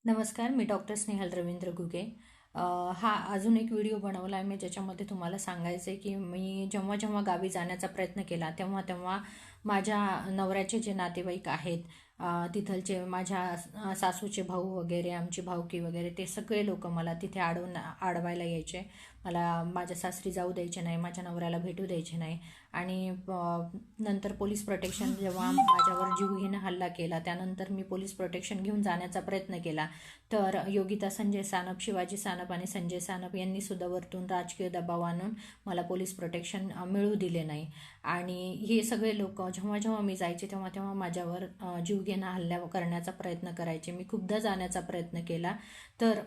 नमस्कार, मी डॉक्टर स्नेहल रवींद्र घुगे. हा अजून एक व्हिडिओ बनवला आहे मी, ज्याच्यामध्ये तुम्हाला सांगायचं आहे की मी जेव्हा जेव्हा गावी जाण्याचा प्रयत्न केला तेव्हा तेव्हा माझ्या नवऱ्याचे जे नातेवाईक आहेत, तिथलचे माझ्या सासूचे भाऊ वगैरे, आमची भावकी वगैरे, ते सगळे लोक मला तिथे अडवायला यायचे. मला माझ्या सासरी जाऊ द्यायचे नाही, माझ्या नवऱ्याला भेटू द्यायचे नाही. आणि नंतर पोलीस प्रोटेक्शन जेव्हा माझ्यावर जीवघेणा हल्ला केला, त्यानंतर मी पोलीस प्रोटेक्शन घेऊन जाण्याचा प्रयत्न केला. तर योगिता संजय सानप, शिवाजी सानप आणि संजय सानप यांनी सुद्धा वरतून राजकीय दबाव आणून मला पोलीस प्रोटेक्शन मिळू दिले नाही. आणि हे सगळे लोक जेव्हा जेव्हा मी जायचे तेव्हा तेव्हा माझ्यावर जीवघेणा हल्ला करण्याचा प्रयत्न करायचे. मी खूपदा जाण्याचा प्रयत्न केला. तर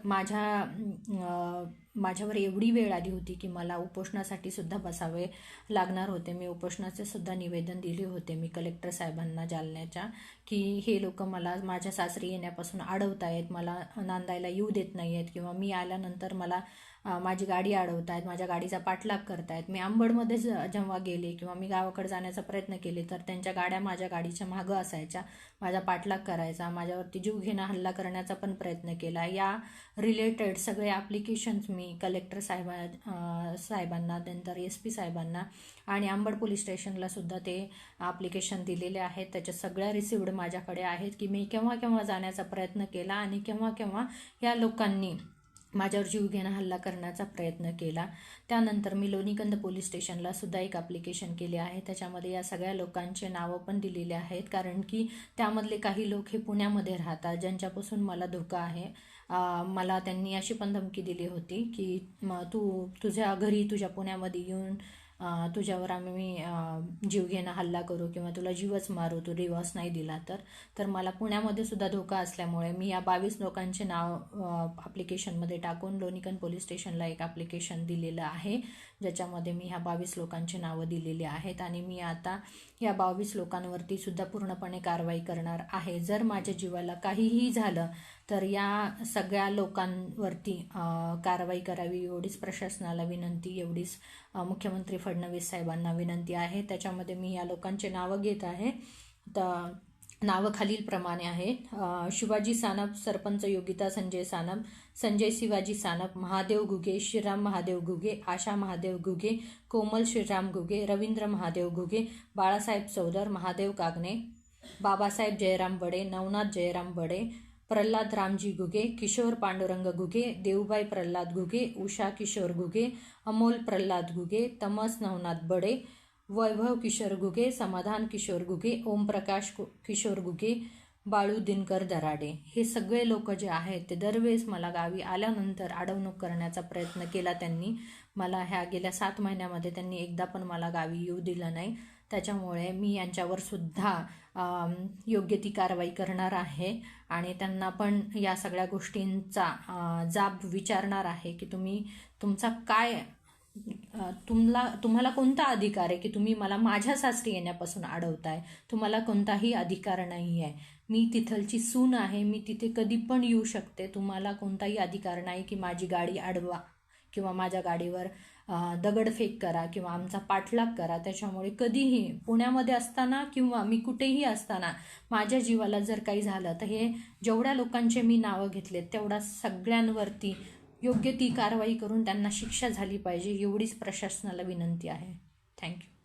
माझ्यावर एवढी वेळ आली होती की मला उपोषणासाठी सुद्धा बसावे लागणार होते. मी उपोषणाचे सुद्धा निवेदन दिले होते मी कलेक्टर साहेबांना जालन्याच्या, की हे लोक मला माझ्या सासरी येण्यापासून अडवतायत, मला नांदायला येऊ देत नाही आहेत, किंवा मी आल्यानंतर मला माझी गाडी अडवतायत, माझ्या गाडीचा पाठलाग करतायत. मी अंबडमध्ये जेव्हा गेले किंवा मी गावाकडे जाण्याचा प्रयत्न केले तर त्यांच्या गाड्या माझ्या गाडीच्या मागं असायच्या, माझा पाठलाग करायचा, माझ्यावरती जीवघेणा हल्ला करण्याचा पण प्रयत्न केला. या रिलेटेड सगळे ॲप्लिकेशन्स मी कलेक्टर साहेबांना, नंतर SP साहेबांना आणि अंबड पोलीस स्टेशनला सुद्धा ते ॲप्लिकेशन दिलेले आहेत. त्याच्या सगळ्या रिसिव्ड माझ्याकडे आहेत की मी केव्हा केव्हा जाण्याचा प्रयत्न केला आणि केव्हा केव्हा या लोकांनी माझ्यावर जीवघेणा हल्ला करण्याचा प्रयत्न केला. त्यानंतर मी लोणीकंद पोलीस स्टेशनला सुद्धा एक ॲप्लिकेशन केले आहे. त्याच्यामध्ये या सगळ्या लोकांचे नावं पण दिलेले आहेत, कारण की त्यामधले काही लोक हे पुण्यामध्ये राहतात, ज्यांच्यापासून मला धोका आहे. मला त्यांनी अशी पण धमकी दिली होती की तू तुझ्या घरी, तुझ्या पुण्यामध्ये येऊन तुझ्यावर आम्ही जीवघेणा हल्ला करू किंवा तुला जीवच मारू, तू डिवॉर्स नाही दिला तर मला पुण्यामध्ये सुद्धा धोका असल्यामुळे मी या 22 लोकांचे नाव ॲप्लिकेशनमध्ये टाकून लोणीकंद पोलीस स्टेशनला एक ॲप्लिकेशन दिलेलं आहे, ज्याच्यामध्ये मी ह्या 22 लोकांची नावं दिलेली आहेत. आणि मी आता या 22 लोकांवरती सुद्धा पूर्णपणे कारवाई करणार आहे. जर माझ्या जीवाला काहीही झालं तर या सगळ्या लोकांवरती कारवाई करावी, एवढीच प्रशासनाला विनंती, एवढीच मुख्यमंत्री फडणवीस साहेबांना विनंती आहे. त्याच्यामध्ये मी या लोकांचे नावं घेत आहे. तर नावं खालीलप्रमाणे आहेत: शिवाजी सानप, सरपंच योगिता संजय सानप, संजय शिवाजी सानप, महादेव घुगे, श्रीराम महादेव घुगे, आशा महादेव घुगे, कोमल श्रीराम घुगे, रवींद्र महादेव घुगे, बाळासाहेब चौधर, महादेव कागणे, बाबासाहेब जयराम बडे, नवनाथ जयराम बडे, प्रल्हाद रामजी घुगे, किशोर पांडुरंग घुगे, देवबाई प्रल्हाद घुगे, उषा किशोर घुगे, अमोल प्रल्हाद घुगे, तमस नवनाथ बडे, वैभव किशोर घुगे, समाधान किशोर घुगे, ओमप्रकाश किशोर घुगे, बाळू दिनकर दराडे. हे सगळे लोक जे आहेत ते दरवेळेस मला गावी आल्यानंतर अडवणूक करण्याचा प्रयत्न केला त्यांनी. मला ह्या गेल्या 7 महिन्यामध्ये त्यांनी एकदा पण मला गावी येऊ दिलं नाही. त्याच्यामुळे मी यांच्यावर सुद्धा योग्य ती कारवाई करणार आहे आणि त्यांना पण या सगळ्या गोष्टींचा जाब विचारणार आहे की तुमचा काय, तुम्हाला कोणता अधिकार आहे की तुम्ही मला माझ्या सासरी येण्यापासून अडवताय? तुम्हाला कोणताही अधिकार नाही आहे. मी तिथलची सून आहे, मी तिथे कधी पण येऊ शकते. तुम्हाला कोणताही अधिकार नाही की माझी गाडी अडवा किंवा माझ्या गाडीवर दगडफेक करा किंवा आमचा पाठलाग करा. त्याच्यामुळे कधीही पुण्यामध्ये असताना किंवा मी कुठेही असताना माझ्या जीवाला जर काही झालं तर हे जेवढ्या लोकांचे मी नावं घेतलेत तेवढ्या सगळ्यांवरती योग्य ती कारवाई करून त्यांना शिक्षा झाली पाहिजे, एवढीच प्रशासनाला विनंती आहे. थँक्यू.